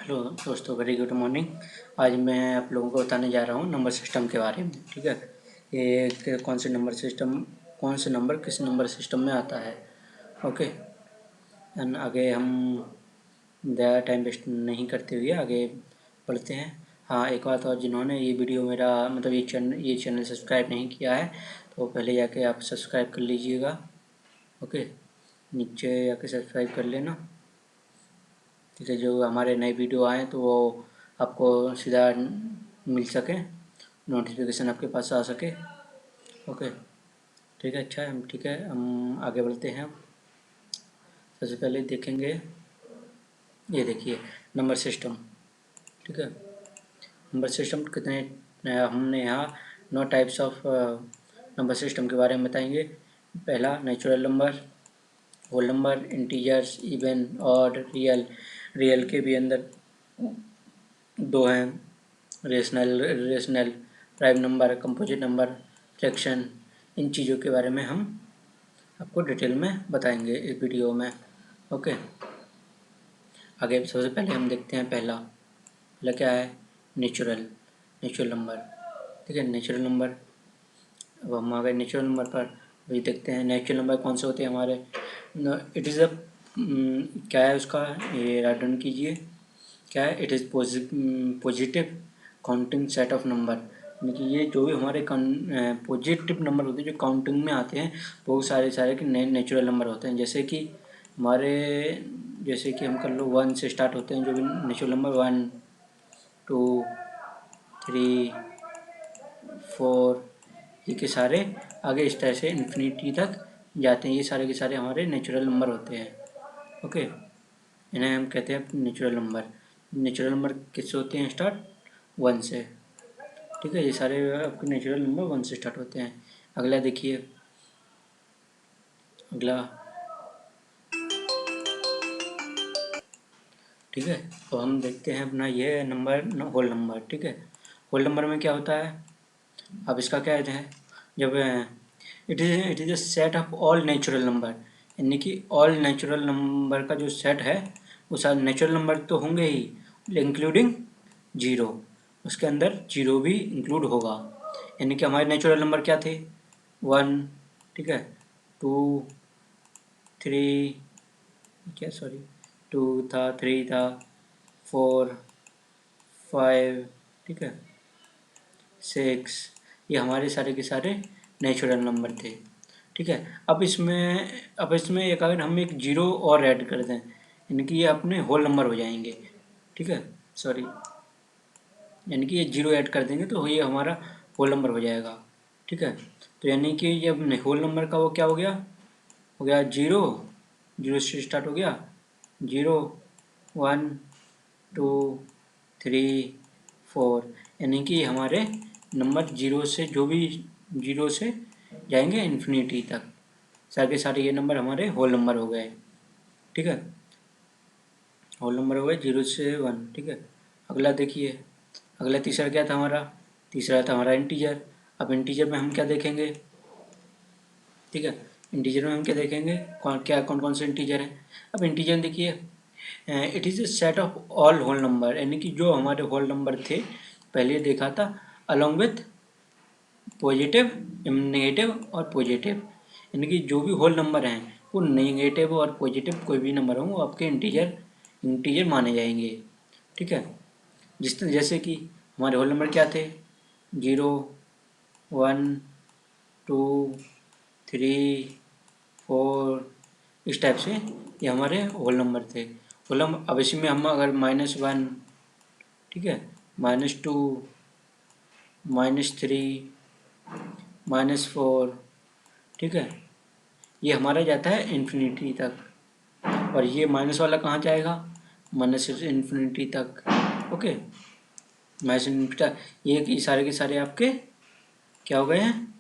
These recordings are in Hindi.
हेलो दोस्तों, वेरी गुड मॉर्निंग। आज मैं आप लोगों को बताने जा रहा हूँ नंबर सिस्टम के बारे में। ठीक है, ये कौन से नंबर किस नंबर सिस्टम में आता है। ओके, एंड आगे हम ज़्यादा टाइम वेस्ट नहीं करते हुए आगे बढ़ते हैं। हाँ, एक बात और, जिन्होंने ये वीडियो मेरा मतलब ये चैनल सब्सक्राइब नहीं किया है तो पहले जाके आप सब्सक्राइब कर लीजिएगा। ओके, नीचे जाके सब्सक्राइब कर लेना। ठीक है, जो हमारे नए वीडियो आए तो वो आपको सीधा मिल सके, नोटिफिकेशन आपके पास आ सके। ओके, ठीक है, अच्छा है। ठीक है, हम आगे बढ़ते हैं। सबसे पहले देखेंगे, ये देखिए नंबर सिस्टम। ठीक है, नंबर सिस्टम कितने हमने यहाँ 9 टाइप्स ऑफ नंबर सिस्टम के बारे में बताएंगे। पहला natural number, whole number, integers, even, odd, real के भी अंदर 2 हैं, rational, prime number, composite number, fraction. इन चीज़ों के बारे में हम आपको डिटेल में बताएंगे इस वीडियो में। ओके, आगे सबसे पहले हम देखते हैं पहला क्या है, नेचुरल नंबर। ठीक है, नेचुरल नंबर। अब हम आ गए नेचुरल नंबर पर। वही देखते हैं नेचुरल नंबर कौन से होते हैं हमारे। इट इज़ क्या है उसका, ये राइट डाउन कीजिए। क्या है, it is positive counting set of number. यानी कि ये जो भी हमारे पॉजिटिव नंबर होते हैं जो काउंटिंग में आते हैं, बहुत सारे के नेचुरल नंबर होते हैं। जैसे कि हम कर लो 1 से स्टार्ट होते हैं जो भी नेचुरल नंबर, 1 2 3 4, ये के सारे आगे इस तरह से इन्फिनिटी तक जाते हैं। ये सारे के सारे हमारे नेचुरल नंबर होते हैं। ओके, इन्हें हम कहते हैं नेचुरल नंबर। नेचुरल नंबर किससे होते हैं स्टार्ट, 1 से। ठीक है, ये सारे आपके नेचुरल नंबर 1 से स्टार्ट होते हैं। अगला देखिए, अगला। ठीक है, तो हम देखते हैं अपना ये नंबर होल नंबर। ठीक है, होल नंबर में क्या होता है, अब इसका क्या कहते हैं, जब it is a set of all natural number. यानी कि ऑल नेचुरल नंबर का जो सेट है वो सारे नेचुरल नंबर तो होंगे ही, इंक्लूडिंग जीरो। उसके अंदर जीरो भी इंक्लूड होगा। यानी कि हमारे नेचुरल नंबर क्या थे, 1, ठीक है, 2 3, क्या सॉरी 2 था, 3 था, 4 5, ठीक है, 6, ये हमारे सारे के सारे नेचुरल नंबर थे। ठीक है, अब इसमें एक अगर हम एक जीरो और ऐड कर दें, यानी कि ये अपने होल नंबर हो जाएंगे। ठीक है, सॉरी, यानी कि ये जीरो ऐड कर देंगे तो ये हमारा होल नंबर हो जाएगा। ठीक है, तो यानी कि जब होल नंबर का वो क्या हो गया जीरो से स्टार्ट हो गया, 0 1 2 3 4, यानी कि हमारे नंबर जीरो से जाएंगे इन्फिनिटी तक। सारे के सारे ये नंबर हमारे होल नंबर हो गए। ठीक है, होल नंबर हो गए 0 से 1। ठीक है, अगला देखिए, अगला तीसरा क्या था हमारा, तीसरा था हमारा इंटीजर। अब इंटीजर में हम क्या देखेंगे, ठीक है, इंटीजर में हम क्या देखेंगे, कौन कौन से इंटीजर हैं। अब इंटीजर देखिए, it is a set of all whole number, यानी कि जो हमारे होल नंबर थे पहले देखा था, अलॉन्ग विथ पॉजिटिव, नेगेटिव और पॉजिटिव। यानी कि जो भी होल नंबर हैं वो नेगेटिव और पॉजिटिव कोई भी नंबर हो वो आपके इंटीजर माने जाएंगे। ठीक है, जैसे कि हमारे होल नंबर क्या थे, 0 1 2 3 4, इस टाइप से ये हमारे होल नंबर थे। होल नंबर, अब इसमें हम अगर -1, ठीक है, -2, -3, -4, ठीक है, ये हमारा जाता है इन्फिनिटी तक। और ये माइनस वाला कहाँ जाएगा, माइनस इन्फिनिटी तक। ओके, माइनस इन्फिनिटी तक, ये सारे के सारे आपके क्या हो गए हैं,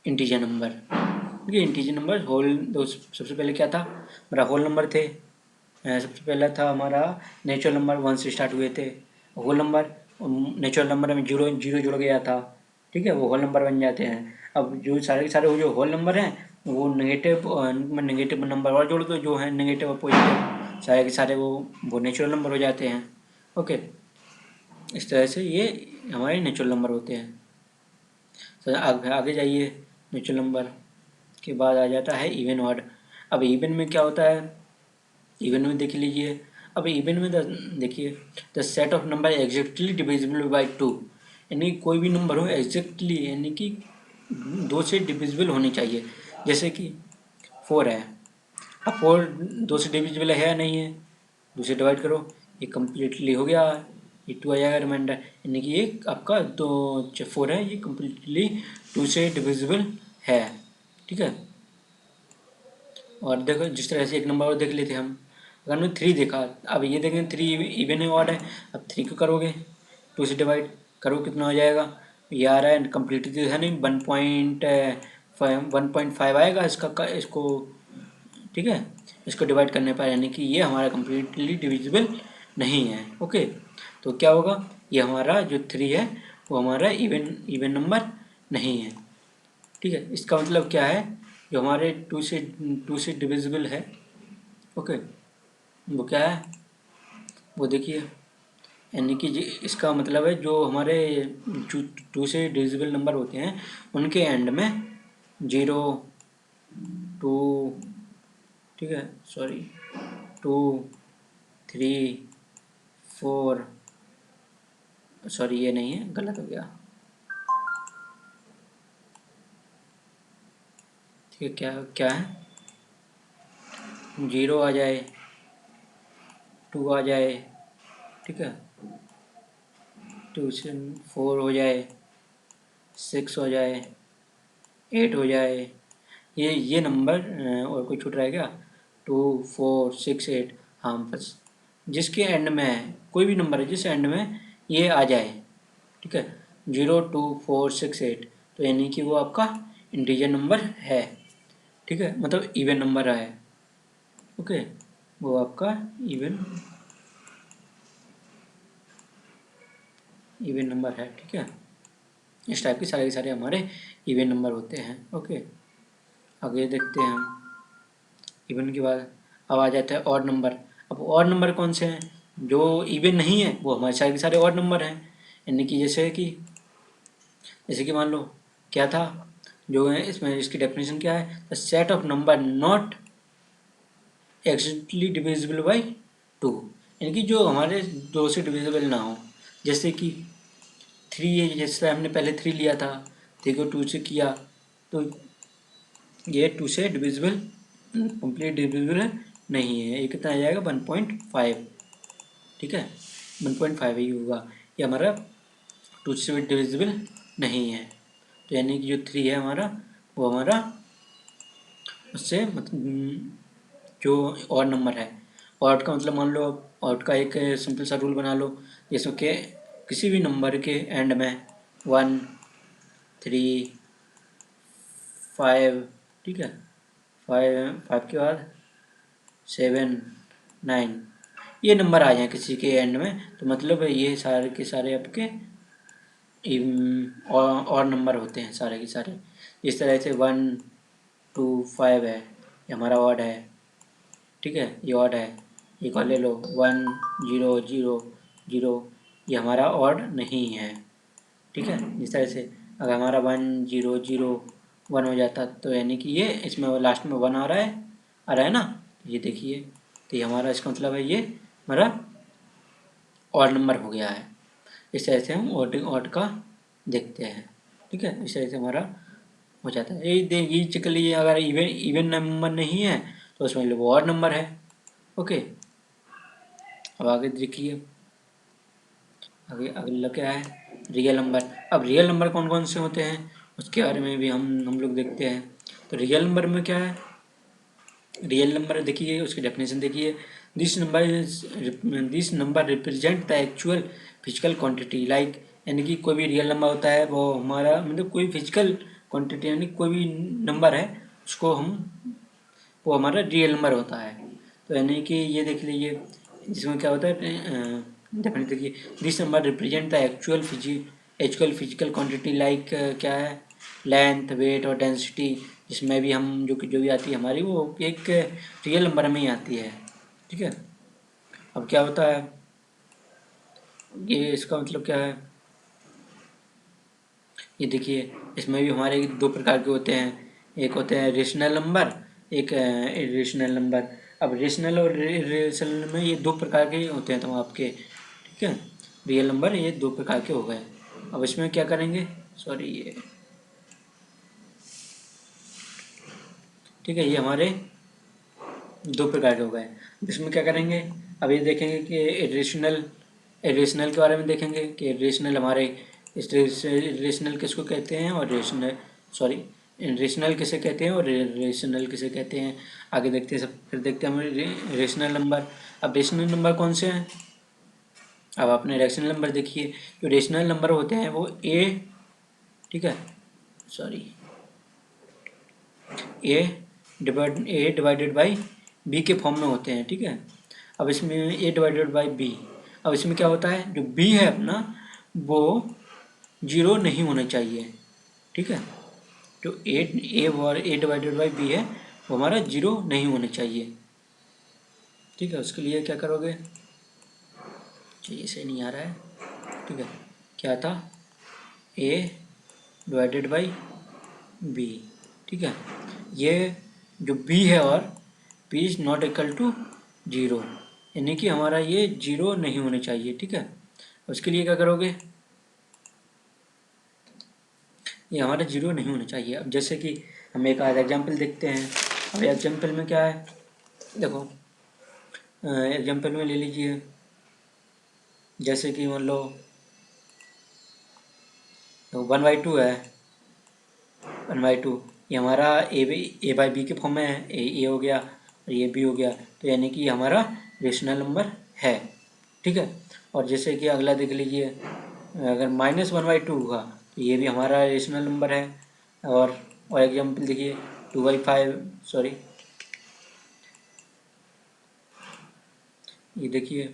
इंटीजर नंबर। ठीक है, इंटीजर नंबर सबसे पहले क्या था, हमारा होल नंबर थे। सबसे पहला था हमारा नेचुरल नंबर, 1 से स्टार्ट हुए थे। होल नंबर, नेचुरल नंबर में जीरो जुड़ गया था। ठीक है, वो होल नंबर बन जाते हैं। अब जो सारे के सारे वो जो होल नंबर हैं वो नेगेटिव नंबर और जोड़ दो, जो है नेगेटिव और पॉजिटिव, सारे के सारे वो नेचुरल नंबर हो जाते हैं। ओके, इस तरह से ये हमारे नेचुरल नंबर होते हैं। तो आगे जाइए, नेचुरल नंबर के बाद आ जाता है इवन ऑड। अब इवन में क्या होता है, इवन में देख लीजिए। अब इवन में देखिए, the set of number exactly divisible by 2, यानी कोई भी नंबर हो एग्जैक्टली, यानी कि 2 से डिविजिबल होनी चाहिए। जैसे कि 4 है, अब 4 2 से डिविजिबल है या नहीं है, 2 से डिवाइड करो, ये कम्प्लीटली हो गया, ये 2 आ जाएगा रिमाइंडर, यानी कि ये आपका 4 है, ये कम्प्लीटली 2 से डिविजिबल है। ठीक है, और देखो जिस तरह से एक नंबर और देख लेते हम, अगर हमने 3 देखा, अब ये देखें 3 इवन है ऑड है, अब 3 को करोगे 2 से डिवाइड करो, कितना हो जाएगा, ये आ रहा है कम्प्लीट है नहीं, 1.5 आएगा इसको। ठीक है, इसको डिवाइड करने पर, यानी कि ये हमारा कम्प्लीटली डिविजिबल नहीं है। ओके, तो क्या होगा, ये हमारा जो 3 है वो हमारा इवन नंबर नहीं है। ठीक है, इसका मतलब क्या है, जो हमारे 2 से डिविजिबल है, ओके, वो क्या है, वो देखिए, यानी कि इसका मतलब है जो हमारे 2 से डिविजिबल नंबर होते हैं उनके एंड में 0, 2, ठीक है, सॉरी, 2, 3, 4, सॉरी ये नहीं है, गलत हो गया। ठीक है, क्या क्या है, 0 आ जाए, 2 आ जाए, ठीक है, 2 से 4 हो जाए, 6 हो जाए, 8 हो जाए, ये नंबर, और कोई छूट रहा है क्या, 2, 4, 6, 8, हाँ बस, जिसके एंड में कोई भी नंबर है जिस एंड में ये आ जाए, ठीक है, 0, 2, 4, 6, 8, तो यानी कि वो आपका इंटीजर नंबर है। ठीक है, मतलब इवन नंबर है। ओके, वो आपका इवन नंबर है। ठीक है, इस टाइप के सारे हमारे इवन नंबर होते हैं। ओके, आगे देखते हैं हम, इवन के बाद अब आ जाता है ऑड नंबर। अब ऑड नंबर कौन से हैं, जो इवन नहीं है वो हमारे सारे ऑड नंबर हैं, यानी कि जैसे कि मान लो क्या था, जो है इसमें इसकी डेफिनेशन क्या है, the set of number not exactly divisible by 2, यानी कि जो हमारे 2 से डिविजिबल ना हो। जैसे कि 3 है, जैसे हमने पहले 3 लिया था, 3 को 2 से किया, तो ये 2 से डिविजिबल, कंप्लीट डिविजिबल नहीं है, ये कितना आ जाएगा 1.5। ठीक है, 1.5 ही होगा, ये हमारा 2 से डिविजिबल नहीं है। तो यानी कि जो 3 है हमारा, वो हमारा उससे मतलब जो और नंबर है, ऑड का मतलब मान लो, ऑड का एक सिंपल सा रूल बना लो, जिसमें कि किसी भी नंबर के एंड में 1, 3, 5, ठीक है, 5 के बाद 7, 9, ये नंबर आ जाए किसी के एंड में, तो मतलब ये सारे के सारे आपके और नंबर होते हैं सारे के सारे। इस तरह से 1, 2, 5 है, ये हमारा ऑड है। ठीक है, ये ऑड है, ये कॉल ले लो 1, 0, 0, 0, ये हमारा ऑड नहीं है। ठीक है, इस तरह से अगर हमारा 1, 0, 0, 1 हो जाता, तो यानी कि ये इसमें लास्ट में 1 आ रहा है ना, ये देखिए, तो ये हमारा इसका मतलब है ये हमारा ऑड नंबर हो गया है। इस तरह से हम ऑड का देखते हैं। ठीक है, इस तरह से हमारा हो जाता है। ये चेक कर लीजिए, अगर इवन नंबर नहीं है तो उसमें वो ऑड नंबर है। ओके, अब आगे देखिए, आगे अगला क्या है, रियल नंबर। अब रियल नंबर कौन कौन से होते हैं उसके बारे में भी हम लोग देखते हैं। तो रियल नंबर में क्या है, रियल नंबर देखिए, उसकी डेफिनेशन देखिए, this number represent the actual physical quantity, like, यानी कि कोई भी रियल नंबर होता है वो हमारा मतलब कोई फिजिकल क्वांटिटी, यानी कोई भी नंबर है उसको वो हमारा रियल नंबर होता है। तो यानी कि ये देख लीजिए, इसमें क्या होता है, डेफिनेट देखिए, this number represent the actual physical quantity, like क्या है, लेंथ, वेट और डेंसिटी, जिसमें भी हम जो भी आती है हमारी, वो एक रियल नंबर में ही आती है। ठीक है, अब क्या होता है, ये इसका मतलब क्या है, ये देखिए इसमें भी हमारे दो प्रकार के होते हैं, एक होते हैं रेशनल नंबर, एक इरेशनल नंबर। अब रेशनल और इरेशनल में ये दो प्रकार के होते हैं तो आपके, ठीक है, रियल नंबर ये दो प्रकार के हो गए। अब इसमें क्या करेंगे, सॉरी ये, ठीक है, ये हमारे दो प्रकार के हो गए। इसमें क्या करेंगे, अब ये देखेंगे कि इरेशनल के बारे में देखेंगे कि इरेशनल हमारे, इरेशनल किसको कहते हैं और रेशनल, सॉरी रेशनल किसे कहते हैं और रेशनल किसे कहते हैं, आगे देखते हैं सब। फिर देखते हैं हमारे रेशनल नंबर। अब रेशनल नंबर कौन से हैं, अब आपने रेशनल नंबर देखिए, जो रेशनल नंबर होते हैं वो ए, ठीक है, sorry A divided by B के फॉर्म में होते हैं, ठीक है। अब इसमें ए डिवाइडेड बाई बी, अब इसमें क्या होता है, जो बी है अपना वो जीरो नहीं होना चाहिए, ठीक है। जो ए और ए डिवाइडेड बाई बी है वो हमारा जीरो नहीं होना चाहिए, ठीक है। उसके लिए क्या करोगे, चाहिए से नहीं आ रहा है, ठीक है, क्या था, ए डिवाइडेड बाई बी, ठीक है। ये जो बी है और B is not equal to zero, यानी कि हमारा ये जीरो नहीं होने चाहिए, ठीक है। उसके लिए क्या करोगे, ये हमारा जीरो नहीं होना चाहिए। अब जैसे कि हम एक आध एग्जाम्पल देखते हैं। अब एग्जाम्पल में क्या है, देखो एग्जाम्पल में ले लीजिए, जैसे कि मान लो 1/2 है, 1/2 ये हमारा ए बाई बी के फॉर्म में है, ए हो गया और ये बी हो गया, तो यानी कि हमारा रेशनल नंबर है, ठीक है। और जैसे कि अगला देख लीजिए, अगर -1/2 होगा तो ये भी हमारा रेशनल नंबर है। और एग्जाम्पल देखिए 2/5, सॉरी ये देखिए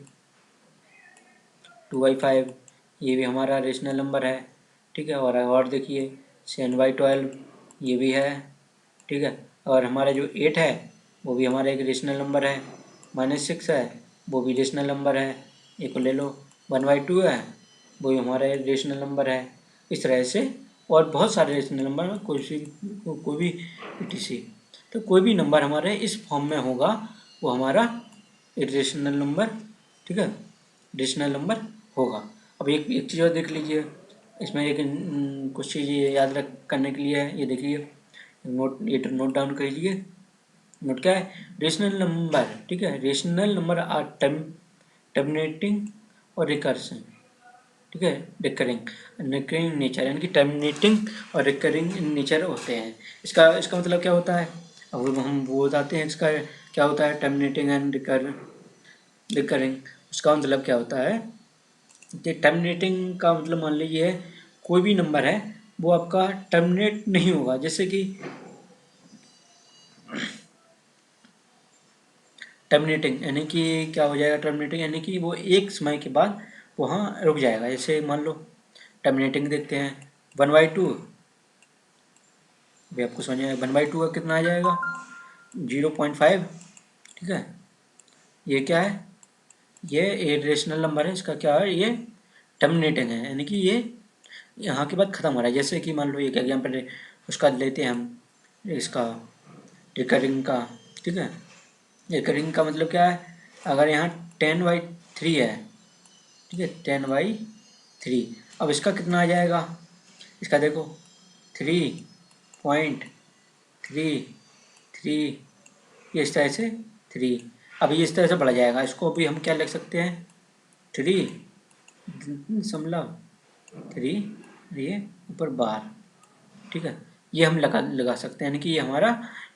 2/5 ये भी हमारा रेशनल नंबर है, ठीक है। और देखिए 7/12 ये भी है, ठीक है। और हमारा जो 8 है वो भी हमारा एक रेशनल नंबर है। -6 है वो भी रेशनल नंबर है, एक को ले लो। 1/2 है वो भी हमारा एक रेशनल नंबर है। इस तरह से और बहुत सारे रेशनल नंबर, कोई भी etc, तो कोई भी नंबर हमारे इस फॉर्म में होगा वो हमारा रेशनल नंबर, ठीक है, रेशनल नंबर होगा। अब एक चीज़ और देख लीजिए, इसमें एक कुछ चीज़ याद रख करने के लिए है, ये देखिए नोट डाउन कर लीजिए। नोट क्या है, रेशनल नंबर, ठीक है, रेशनल नंबर आर टर्मिनेटिंग और रिकर्सन, ठीक है, रिकरिंग नेचर, यानी कि टर्मिनेटिंग और रिकरिंग इन नेचर होते हैं। इसका मतलब क्या होता है, अब हम वो बताते हैं इसका क्या होता है, टर्मिनेटिंग एंड रिकरिंग। उसका मतलब क्या होता है कि टर्मिनेटिंग का मतलब मान लीजिए कोई भी नंबर है वो आपका टर्मिनेट नहीं होगा, जैसे कि टर्मिनेटिंग यानी कि क्या हो जाएगा, टर्मिनेटिंग यानी कि वो एक समय के बाद वहाँ रुक जाएगा। जैसे मान लो टर्मिनेटिंग देखते हैं 1/2, अभी आपको समझ में 1/2 का कितना आ जाएगा 0.5, ठीक है। ये क्या है, ये इरेशनल नंबर है, इसका क्या है, ये टर्मिनेटिंग है, यानी कि ये यहाँ के बाद ख़त्म हो रहा है। जैसे कि मान लो एक एग्जाम्पल है उसका लेते हैं हम, इसका रिकरिंग का, ठीक है। रिकरिंग का मतलब क्या है, अगर यहाँ 10/3 है, ठीक है, 10/3, अब इसका कितना आ जाएगा, इसका देखो 3.33, ये इस तरह से 3, अब ये इस तरह से बढ़ जाएगा। इसको भी हम क्या लिख सकते हैं, 3.3, ये ऊपर बार, ठीक है, ये हम लगा सकते हैं, यानी कि ये हमारा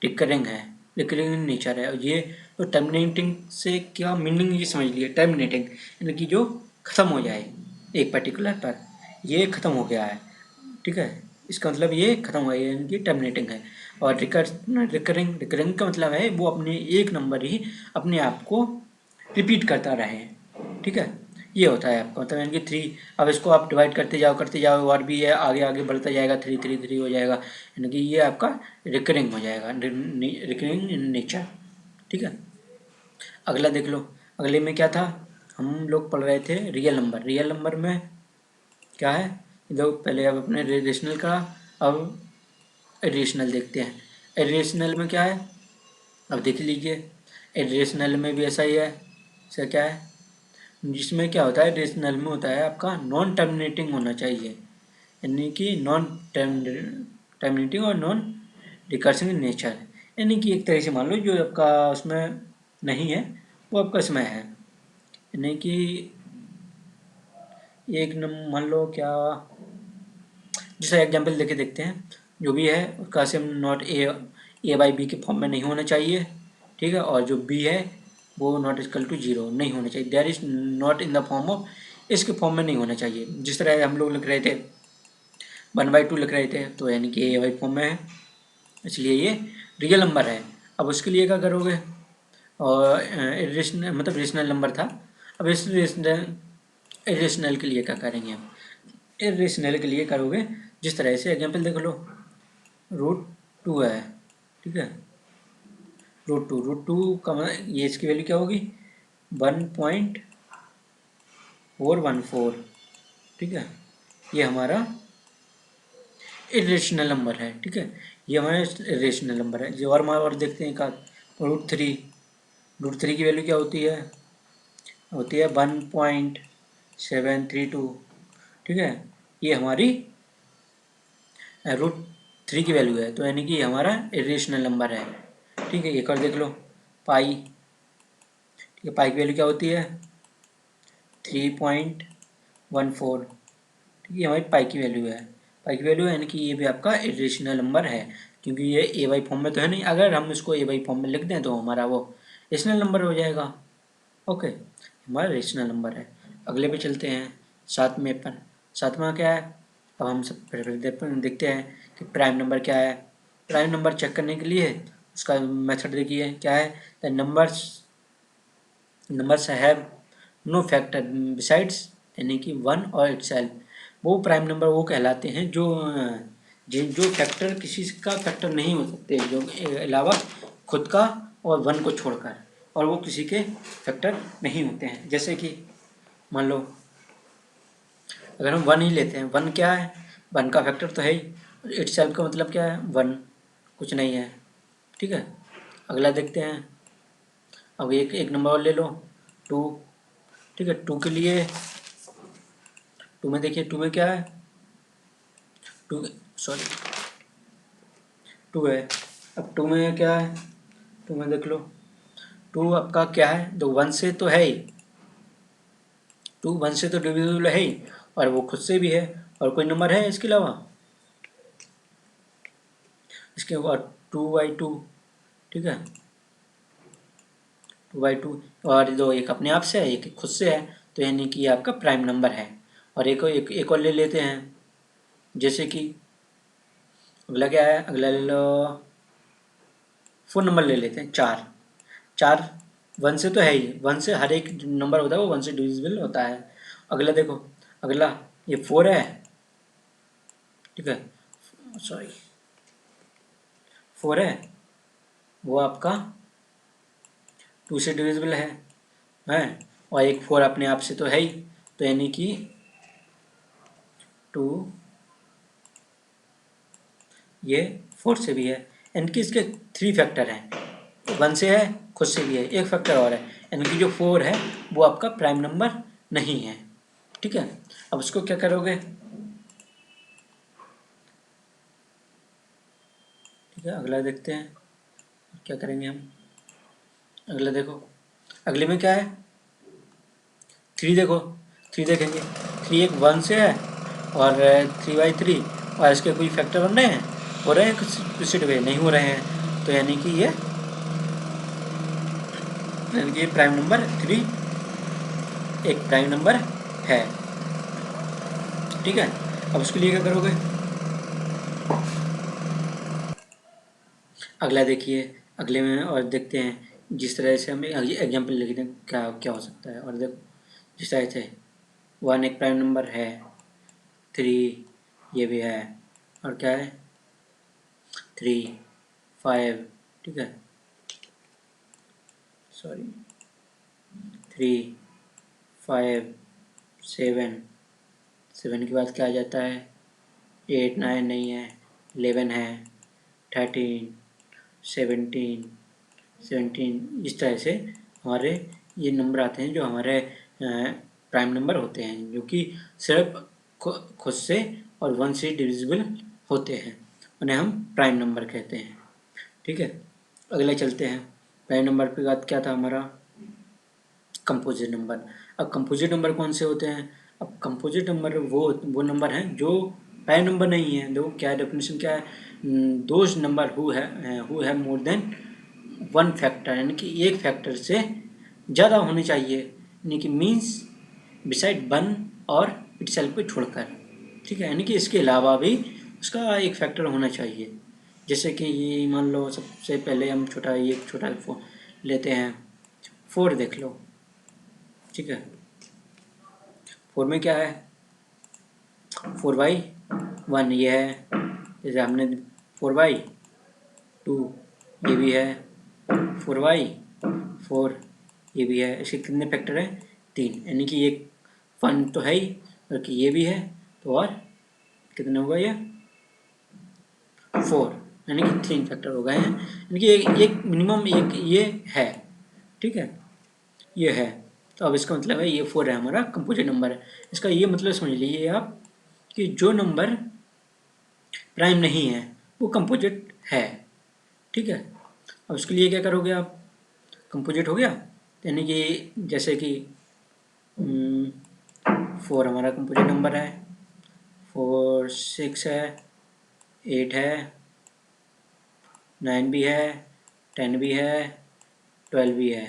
रिकरिंग है, रिकरिंग इन नेचर है। और ये तो टर्मिनेटिंग से क्या मीनिंग ये समझ लिए, टर्मिनेटिंग यानी कि जो ख़त्म हो जाए एक पर्टिकुलर पर, ये ख़त्म हो गया है, ठीक है, इसका मतलब ये ख़त्म हुआ है, यानी कि टर्मिनेटिंग है। और रिकरिंग रिकरिंग का मतलब है वो अपने एक नंबर ही अपने आप को रिपीट करता रहे, ठीक है, ये होता है आपका मतलब, यानी कि 3। अब इसको आप डिवाइड करते जाओ और भी है, आगे आगे बढ़ता जाएगा, 3 हो जाएगा, यानी कि ये आपका रिकरिंग हो जाएगा, रिकरिंग इन नेचर, ठीक है। अगला देख लो, अगले में क्या था, हम लोग पढ़ रहे थे रियल नंबर। रियल नंबर में क्या है, देखो पहले अब अपने रेशनल का, अब इरेशनल देखते हैं। इरेशनल में क्या है, अब देख लीजिए, इरेशनल में भी ऐसा ही है। इसका क्या है, जिसमें क्या होता है, इरेशनल में होता है आपका नॉन टर्मिनेटिंग होना चाहिए, यानी कि नॉन टर्मिनेटिंग और नॉन रिकर्सिव इन नेचर, यानी कि एक तरह से मान लो जो आपका उसमें नहीं है वो आपका इसमें है, यानी कि एक मान लो क्या, जैसा एग्जाम्पल लेके देखते हैं। जो भी है उसका same not A by B के फॉर्म में नहीं होना चाहिए, ठीक है। और जो बी है वो नॉट इक्वल टू जीरो नहीं होना चाहिए, there is not in the form of, इसके फॉर्म में नहीं होना चाहिए। जिस तरह हम लोग लिख रहे थे 1/2 लिख रहे थे, तो यानी कि ए वाई फॉर्म में है, इसलिए ये रियल नंबर है। अब उसके लिए क्या करोगे, और रेशनल मतलब रेशनल नंबर था, अब इस रेशनल के लिए क्या करेंगे हम, इरेशनल के लिए करोगे जिस तरह से, एग्जाम्पल देख लो, √2 है, ठीक है। √2 का ये इसकी वैल्यू क्या होगी, 1.414, ठीक है। ये हमारा इरेशनल नंबर है, ठीक है। ये हमारा इरेशनल नंबर है। जो और देखते हैं का √3, √3 की वैल्यू क्या होती है, 1.732, ठीक है। ये हमारी √3 की वैल्यू है, तो यानी कि हमारा इरेशनल नंबर है, ठीक है। एक और देख लो पाई, ठीक है। पाई की वैल्यू क्या होती है 3.14, ठीक है। हमारी पाई की वैल्यू है, पाई की वैल्यू है, यानी कि ये भी आपका इरेशनल नंबर है, क्योंकि ये ए वाई फॉर्म में तो है नहीं। अगर हम इसको ए वाई फॉर्म में लिख दें तो हमारा वो रेशनल नंबर हो जाएगा, ओके, हमारा रेशनल नंबर है। अगले पे चलते हैं, सातवें पर। सातवां क्या है, अब हम सब देखते हैं कि प्राइम नंबर क्या है। प्राइम नंबर चेक करने के लिए उसका मेथड देखिए क्या है, the numbers have no factor besides, यानी कि 1 और इटसेल्फ, वो प्राइम नंबर वो कहलाते हैं जो जो फैक्टर किसी का फैक्टर नहीं हो सकते, जो अलावा खुद का और 1 को छोड़कर, और वो किसी के फैक्टर नहीं होते हैं। जैसे कि मान लो अगर हम 1 ही लेते हैं, 1 क्या है, 1 का फैक्टर तो है ही, इटसेल्फ का मतलब क्या है 1, कुछ नहीं है, ठीक है। अगला देखते हैं, अब एक एक नंबर और ले लो 2, ठीक है। 2 के लिए, 2 में देखिए, 2 में क्या है, 2 सॉरी 2 है। अब 2 में क्या है, 2 में देख लो, 2 आपका क्या है, तो 1 से तो है ही, 2 1 से तो डिविजिबल है ही, और वो खुद से भी है, और कोई नंबर है इसके अलावा, इसके बाद 2/2, ठीक है, 2/2, और दो एक अपने आप से है, एक खुद से है, तो यानी कि ये आपका प्राइम नंबर है। और एक और ले लेते हैं, जैसे कि अगला क्या है, अगला ले लो 4 नंबर ले लेते हैं, 4, 4 1 से तो है ही, 1 से हर एक नंबर होता है वो 1 से डिविजिबल होता है। अगला देखो, अगला ये 4 है, ठीक है, सॉरी 4 है, वो आपका 2 से डिविजिबल है, और एक 4 अपने आप से तो है ही, तो यानी कि 2 ये 4 से भी है, यानी कि इसके 3 फैक्टर हैं, 1 से है, खुद से भी है, एक फैक्टर और है, यानी कि जो 4 है वो आपका प्राइम नंबर नहीं है, ठीक है। अब उसको क्या करोगे, ठीक है। अगला देखते हैं क्या करेंगे हम, अगला देखो, अगले में क्या है 3, देखो 3 देखेंगे, 3 एक 1 से है, और 3/3, और इसके कोई फैक्टर बन रहे हैं, हो रहे हैं कुछ डिवाइड नहीं हो रहे हैं, तो यानी कि ये प्राइम नंबर 3 एक प्राइम नंबर है, ठीक है। अब उसके लिए क्या करोगे, अगला देखिए, अगले में और देखते हैं जिस तरह से हम एग्जाम्पल लिखते हैं क्या क्या हो सकता है, और देखो जिस तरह से 1 एक प्राइम नंबर है, 3 ये भी है, और क्या है 3 5, ठीक है, सॉरी 3 5 7 7 के बाद क्या आ जाता है? 8 9 नहीं है, 11 है, 13 17 17। इस तरह से हमारे ये नंबर आते हैं जो हमारे प्राइम नंबर होते हैं, जो कि सिर्फ खुद से और 1 से डिविजिबल होते हैं, उन्हें हम प्राइम नंबर कहते हैं। ठीक है, अगले चलते हैं। प्राइम नंबर के बाद क्या था हमारा? Composite number. अब कंपोजिट नंबर कौन से होते हैं? अब कंपोजिट नंबर वो नंबर हैं जो प्राइम नंबर नहीं है। देखो क्या डेफिनेशन क्या है? दोज नंबर हु है मोर देन 1 फैक्टर, यानी कि एक फैक्टर से ज़्यादा होने चाहिए, यानी कि मीन्स बिसाइड 1 और इटसेल्फ को छोड़कर। ठीक है, यानी कि इसके अलावा भी उसका एक फैक्टर होना चाहिए। जैसे कि ये मान लो, सबसे पहले हम छोटा लेते हैं, 4 देख लो। ठीक है, 4 में क्या है? 4/1 ये है, जैसे हमने 4/2 ये भी है, 4/4 ये भी है। इसके कितने फैक्टर हैं? 3, यानी कि एक 1 तो है ही, बल्कि ये भी है, तो और कितने होगा ये? 4, यानी कि 3 फैक्टर हो गए हैं, यानी कि एक मिनिमम एक ये है। ठीक है, ये है, तो अब इसका मतलब है ये 4 है, हमारा कंपोजिट नंबर है। इसका ये मतलब समझ लीजिए आप कि जो नंबर प्राइम नहीं है वो कंपोजिट है। ठीक है, अब उसके लिए क्या करोगे आप? कंपोजिट हो गया, यानी कि जैसे कि 4 हमारा कंपोजिट नंबर है, 4 6 है, 8 है, 9 भी है, 10 भी है, 12 भी है।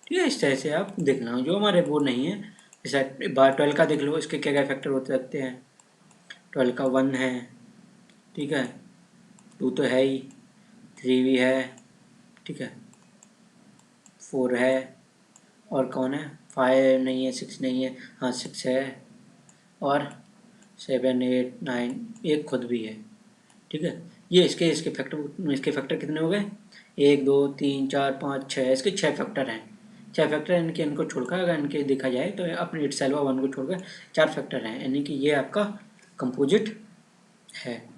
ठीक है, इस तरह से आप देखना जो हमारे वो नहीं है। जैसे बार 12 का देख लो, इसके क्या क्या फैक्टर होते सकते हैं? 12 का 1 है, ठीक है, 2 तो है ही, 3 भी है, ठीक है, 4 है, और कौन है? 5 नहीं है, 6 नहीं है, हाँ 6 है, और 7 8 9 एक खुद भी है। ठीक है, ये इसके फैक्टर कितने हो गए? 1 2 3 4 5 6, इसके 6 फैक्टर हैं। 6 फैक्टर इनको छोड़कर अगर इनके देखा जाए तो अपने इटसेल्फ 1 को छोड़कर 4 फैक्टर हैं, यानी कि ये आपका कंपोजिट है।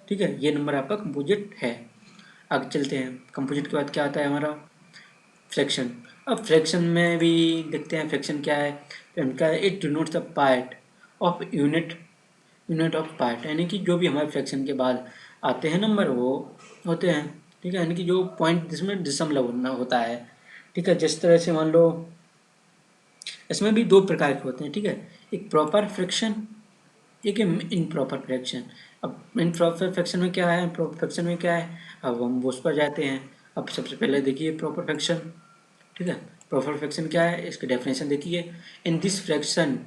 ठीक है, ये नंबर आपका कंपोजिट है। आगे चलते हैं, कंपोजिट के बाद क्या आता है हमारा? फ्रैक्शन। अब फ्रैक्शन में भी देखते हैं फ्रैक्शन क्या है। इनका it denotes the part of unit of part, यानी कि जो भी हमारे फ्रैक्शन के बाद आते हैं नंबर वो होते हैं। ठीक है, यानी कि जो पॉइंट जिसमें दशमलव होता है। ठीक है, जिस तरह से मान लो इसमें भी 2 प्रकार के होते हैं। ठीक है, एक प्रॉपर फ्रैक्शन, एक इम्प्रॉपर फ्रैक्शन। अब इम्प्रॉपर फ्रैक्शन में क्या है? प्रॉपर फ्रैक्शन में क्या है? अब हम उस पर जाते हैं। अब सबसे पहले देखिए प्रॉपर फ्रैक्शन। ठीक है, प्रॉपर फ्रैक्शन क्या है? इसकी डेफिनेशन देखिए। In this fraction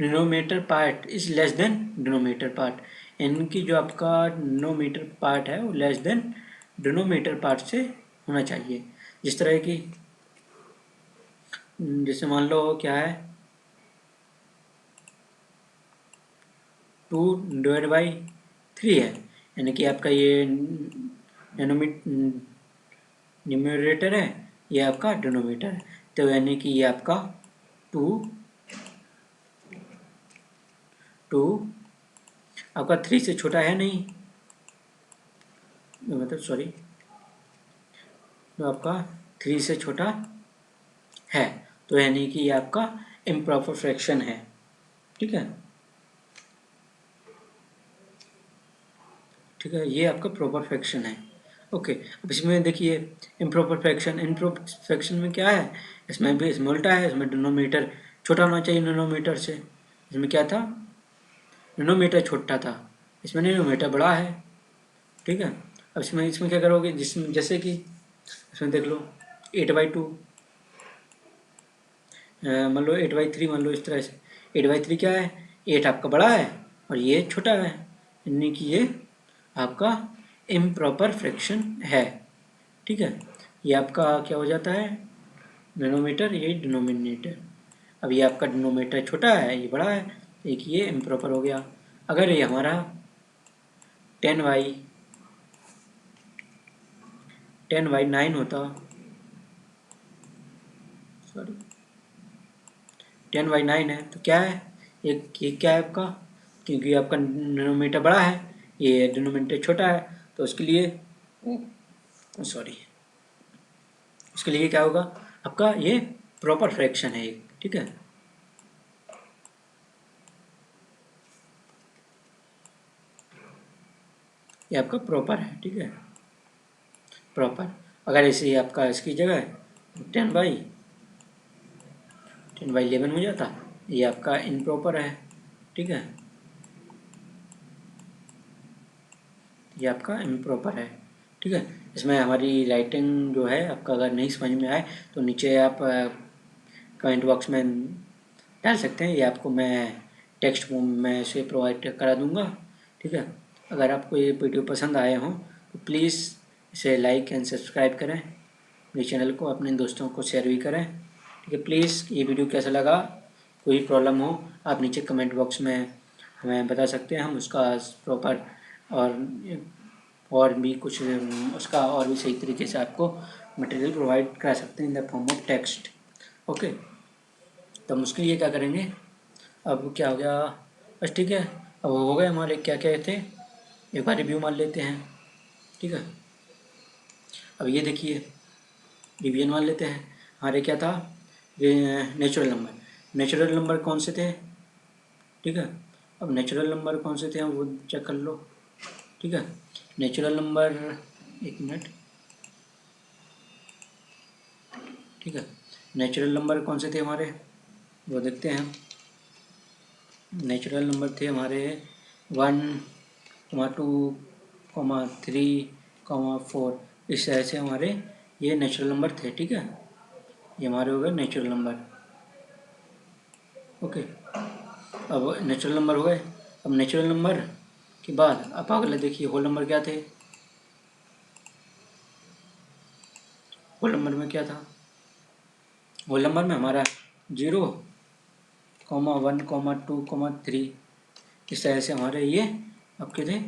denominator part is less than denominator part, यानी कि जो आपका डिनोमिनेटर पार्ट है वो लेस देन डिनोमिनेटर पार्ट से होना चाहिए। जिस तरह की जैसे मान लो क्या है, 2/3 है, यानी कि आपका ये न्यूमरेटर है, ये आपका डिनोमिनेटर है, तो यानी कि ये आपका 2 आपका 3 से छोटा है नहीं, मतलब सॉरी, तो आपका 3 से छोटा है, तो यानी कि ये आपका इम्प्रॉपर फ्रैक्शन है। ठीक है, ठीक है, ये आपका प्रॉपर फ्रैक्शन है। ओके, अब इसमें देखिए इम्प्रॉपर फ्रैक्शन में क्या है? इसमें भी इसमें उल्टा है, इसमें डिनोमिनेटर छोटा होना चाहिए डिनोमिनेटर से। इसमें क्या था? डिनोमिनेटर छोटा था, इसमें डिनोमिनेटर बड़ा है। ठीक है, अब इसमें क्या करोगे? जिसमें जैसे कि इसमें देख लो 8/2, मान लो 8/3, मान लो इस तरह से 8/3 क्या है? 8 आपका बड़ा है और ये छोटा है, यानी कि ये आपका इम्प्रॉपर फ्रैक्शन है। ठीक है, ये आपका क्या हो जाता है? डिनोमिनेटर, ये डिनोमिनेटर। अब ये आपका डिनोमिनेटर छोटा है, ये बड़ा है, एक ये इम्प्रॉपर हो गया। अगर ये हमारा 10/9 होता, सॉरी 10/9 है, तो क्या है ये क्या है आपका, क्योंकि आपका डिनोमिनेटर बड़ा है, ये डिनोमिनेटर छोटा है, तो उसके लिए सॉरी उसके लिए क्या होगा आपका, ये प्रॉपर फ्रैक्शन है एक, ठीक है। ये आपका प्रॉपर है, ठीक है, प्रॉपर। अगर इसे आपका इसकी जगह 10/11 हो जाता, ये आपका इम्प्रॉपर है, ठीक है, ये आपका इम्प्रॉपर है, ठीक है। इसमें हमारी राइटिंग जो है आपका अगर नहीं समझ में आए तो नीचे आप कमेंट बॉक्स में डाल सकते हैं, ये आपको मैं टेक्स्ट फॉर्म में से प्रोवाइड करा दूंगा, ठीक है। अगर आपको ये वीडियो पसंद आए हों तो प्लीज़ इसे लाइक एंड सब्सक्राइब करें, मेरे चैनल को अपने दोस्तों को शेयर भी करें, ठीक है। प्लीज़ ये वीडियो कैसा लगा, कोई प्रॉब्लम हो आप नीचे कमेंट बॉक्स में हमें बता सकते हैं, हम उसका प्रॉपर और भी कुछ उसका और भी सही तरीके से आपको मटेरियल प्रोवाइड करा सकते हैं इन the form of text, okay. तो हम उसके लिए क्या करेंगे, अब क्या हो गया, बस ठीक है, अब हो गए हमारे क्या क्या थे, एक बार रिव्यू मान लेते हैं, ठीक है। अब ये देखिए रिवीजन मान लेते हैं, हमारे क्या था, ये नेचुरल नंबर कौन से थे, ठीक है। अब नेचुरल नंबर कौन से थे वो चेक कर लो, ठीक है। नेचुरल नंबर, एक मिनट, ठीक है, नेचुरल नंबर कौन से थे हमारे वो देखते हैं। नेचुरल नंबर थे हमारे 1,2,3,4, इस तरह से हमारे ये नेचुरल नंबर थे, ठीक है। ये हमारे हो गए नेचुरल नंबर, ओके। अब नेचुरल नंबर हो गए, अब नेचुरल नंबर के बाद अब अगले देखिए होल नंबर क्या थे, होल नंबर में क्या था, होल नंबर में हमारा 0,1,2,3, इस तरह से हमारे ये आपके थे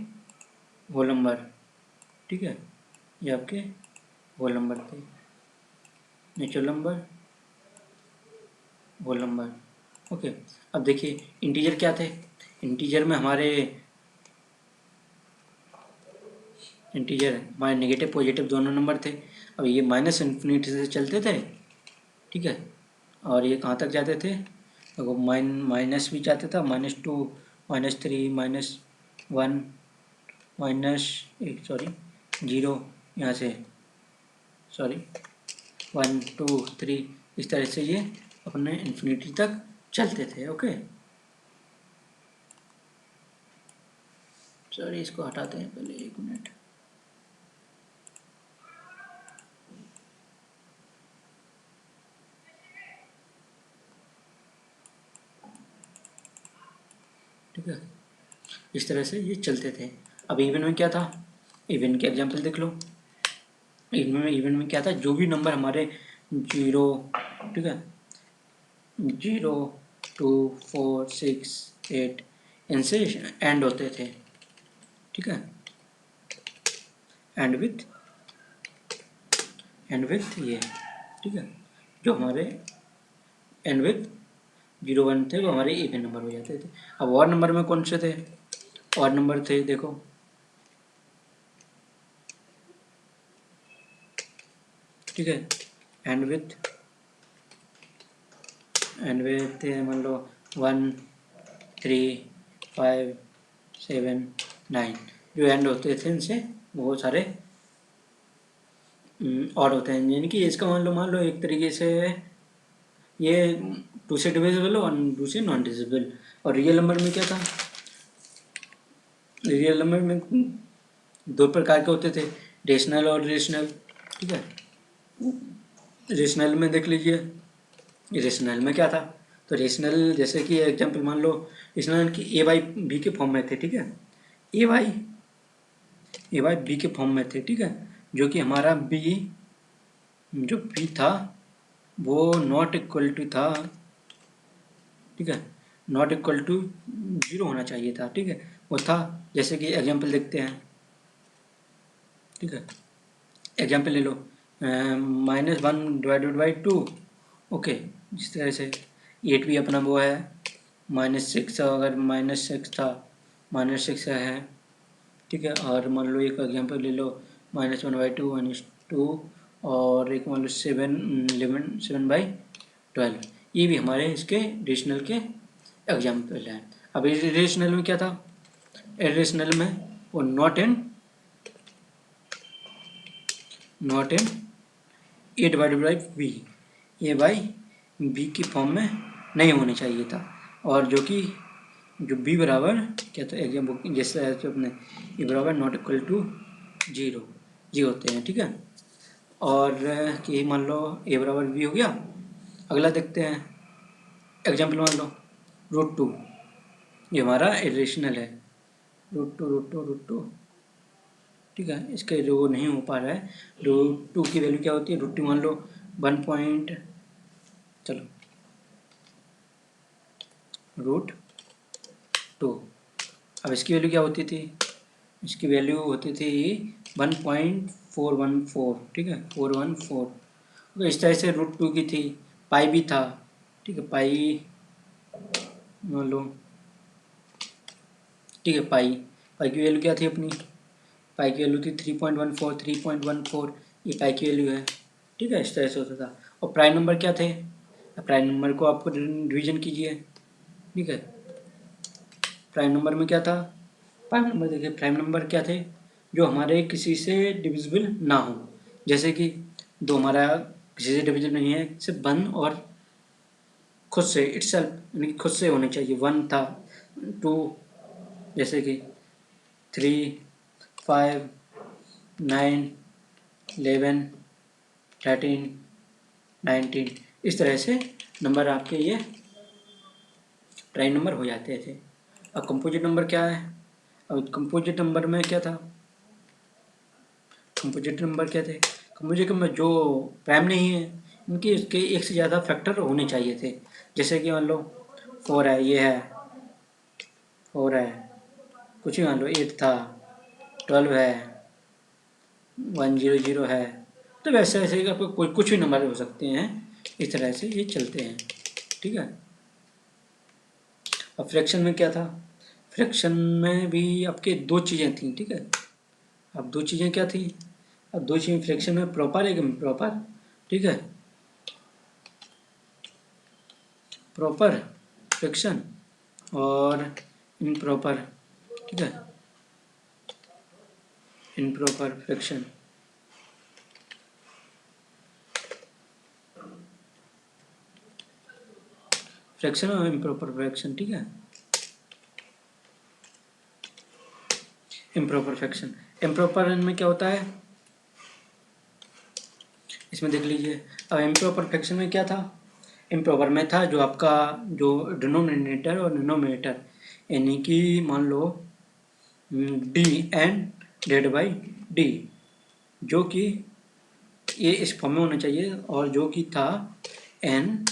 होल नंबर, ठीक है। ये आपके होल नंबर थे, natural number, whole number, okay. अब देखिए इंटीजर क्या थे, इंटीजर में हमारे नेगेटिव पॉजिटिव दोनों नंबर थे। अब ये माइनस इन्फिनिटी से चलते थे, ठीक है, और ये कहाँ तक जाते थे, देखो माइनस भी जाते था, -2, -3, -1, -0, यहाँ से 1, 2, 3, इस तरह से ये अपने इन्फिनिटी तक चलते थे, ओके। सॉरी इसको हटाते हैं पहले, एक मिनट, ठीक है, इस तरह से ये चलते थे। अब इवन में क्या था, इवन के एग्जांपल देख लो, इवन में क्या था, जो भी नंबर हमारे 0, ठीक है, 0, 2, 4, 6, 8 इनसे एंड होते थे, ठीक है, एंड विथ ये, ठीक है, जो हमारे एंड विथ 0, 1 थे वो हमारे इवन नंबर हो जाते थे। अब और नंबर में कौन से थे, और नंबर थे देखो, ठीक है, एंड विथ मान लो 1, 3, 5, 7, 9, जो एंड होते थे इनसे बहुत सारे और होते हैं, यानी कि इसका मान लो एक तरीके से ये 2 से डिविजिबल और 2 से नॉन डिविजिबल। और रियल नंबर में क्या था, रियल नंबर में 2 प्रकार के होते थे, रेशनल और रेशनल, ठीक है। रेशनल में देख लीजिए, रेशनल में क्या था, तो रेशनल जैसे कि एग्जांपल मान लो, रेशनल कि ए बाई बी के फॉर्म में थे, ठीक है, ए बाई बी के फॉर्म में थे, ठीक है, जो कि हमारा जो बी था वो नॉट इक्वल टू था, ठीक है, नॉट इक्वल टू 0 होना चाहिए था, ठीक है, वो था, जैसे कि एग्जांपल देखते हैं, ठीक है, एग्जांपल ले लो -1 डिवाइडेड बाई 2, ओके, जिस तरह से 8 भी अपना वो है -6, अगर -6 था -6 है, ठीक है। और मान लो एक एग्जाम्पल ले लो -1/2 -2, और एक मान लो 7/12, ये भी हमारे इसके रेशनल के एग्जाम्पल हैं। अब इरेशनल में क्या था, इरेशनल में वो not in A divided by B, A by B की फॉर्म में नहीं होने चाहिए था, और जो बी बराबर क्या था एग्जाम्पल जैसे अपने ए बराबर नॉट इक्वल टू 0 ये होते हैं, ठीक है। और कि मान लो ए बराबर बी हो गया। अगला देखते हैं एग्जाम्पल, मान लो √2, ये हमारा इरेशनल है, √2, ठीक है। इसके जो नहीं हो पा रहा है, √2 की वैल्यू क्या होती है, √2 मान लो 1 पॉइंट, चलो √2, अब इसकी वैल्यू क्या होती थी, इसकी वैल्यू होती थी 1.414, ठीक है 414। तो इस तरह से √2 की थी, पाई भी था, ठीक है, पाई मान लो, ठीक है, पाई की वैल्यू क्या थी अपनी, पाई की वैल्यू थी 3.14, ये पाई की वैल्यू है, ठीक है। इस तरह से होता था। और प्राइम नंबर क्या थे, प्राइम नंबर को आपको डिवीजन कीजिए, ठीक है। प्राइम नंबर में क्या था, प्राइम नंबर देखिए, प्राइम नंबर क्या थे, जो हमारे किसी से डिविजिबल ना हो, जैसे कि 2 हमारा किसी से डिविजिबल नहीं है, सिर्फ 1 और खुद से इटसेल्फ, यानी कि खुद से होने चाहिए। 1 था, 2, जैसे कि 3, 5, 9, 11, 13, 19, इस तरह से नंबर आपके ये प्राइम नंबर हो जाते थे। अब कंपोजिट नंबर क्या है, अब कंपोजिट नंबर में क्या था, कंपोजिट नंबर क्या थे, कंपोजिट नंबर जो प्राइम नहीं है, इनके इसके एक से ज़्यादा फैक्टर होने चाहिए थे। जैसे कि मान लो 4 है, ये है 4 है, कुछ ही मान लो 8 था, 12 है, 100 है, तो वैसे ऐसे आपको कुछ भी नंबर हो सकते हैं, इस तरह से ये चलते हैं, ठीक है। अब फ्रैक्शन में क्या था, फ्रैक्शन में भी आपके 2 चीज़ें थी, ठीक है। अब 2 चीज़ें क्या थी, अब 2 चीज़ें फ्रैक्शन में प्रॉपर है कि इम्प्रॉपर, ठीक है, प्रॉपर फ्रैक्शन और इम्प्रॉपर, ठीक है, इम्प्रॉपर फ्रैक्शन। फ्रैक्शन और इम्प्रॉपर फ्रैक्शन, ठीक है, इम्प्रॉपर फ्रैक्शन। इम्प्रॉपर में क्या होता है, इसमें देख लीजिए। अब इम्प्रॉपर फ्रैक्शन में क्या था, इम्प्रॉपर में था जो आपका जो डिनोमिनेटर और डिनोमिनेटर, यानी कि मान लो D N divided by D, जो कि ये इस फॉर्म में होना चाहिए, और जो कि था एन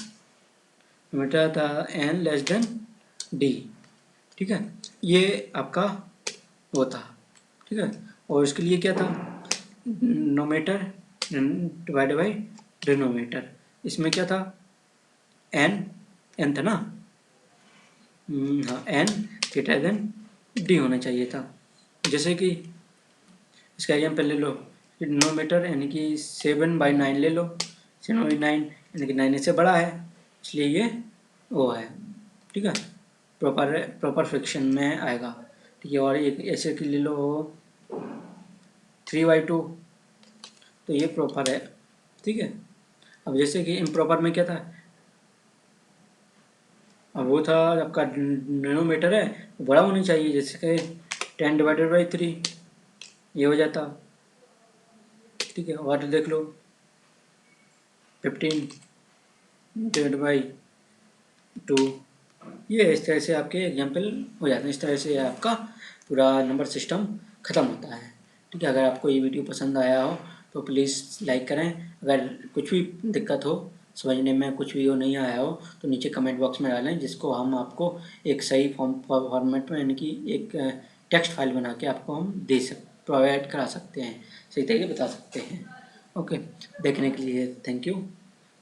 मीटर था एन लेस देन डी, ठीक है, ये आपका वो था, ठीक है। और इसके लिए क्या था, नोमीटर डिवाइड बाई डिनोमीटर, इसमें क्या था एन था ना, हाँ एन ग्रेटर देन डी होना चाहिए था। जैसे कि इसका एग्जाम्पल ले लो, डिनोमीटर यानी कि 7/9 ले लो, 7/9 यानी कि 9 से बड़ा है, इसलिए ये वो है, ठीक है, प्रॉपर फ्रैक्शन में आएगा, ठीक है। और एक ऐसे कि ले लो 3/2, तो ये प्रॉपर है, ठीक है। अब जैसे कि इम्प्रॉपर में क्या था, अब वो था आपका डिनोमीटर है बड़ा होना चाहिए, जैसे कि 10/3 ये हो जाता, ठीक है। और देख लो 15/2, ये इस तरह से आपके एग्जाम्पल हो जाते हैं। इस तरह से आपका पूरा नंबर सिस्टम ख़त्म होता है, ठीक है। अगर आपको ये वीडियो पसंद आया हो तो प्लीज़ लाइक करें। अगर कुछ भी दिक्कत हो, समझने में कुछ भी हो नहीं आया हो, तो नीचे कमेंट बॉक्स में डालें, जिसको हम आपको एक सही फॉर्मेट में, यानी कि एक टेक्स्ट फाइल बना के आपको हम प्रोवाइड करा सकते हैं, सही तरीके बता सकते हैं। ओके, देखने के लिए थैंक यू।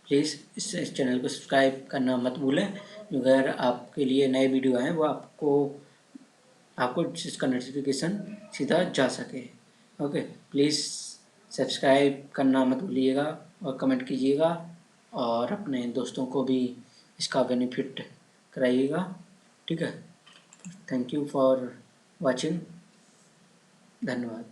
प्लीज़ इस चैनल को सब्सक्राइब करना मत भूलें। अगर आपके लिए नए वीडियो आएँ वो आपको जिसका नोटिफिकेशन सीधा जा सके। ओके, प्लीज़ सब्सक्राइब करना मत भूलिएगा और कमेंट कीजिएगा और अपने दोस्तों को भी इसका बेनिफिट कराइएगा। ठीक है, थैंक यू फॉर वॉचिंग। धन्यवाद।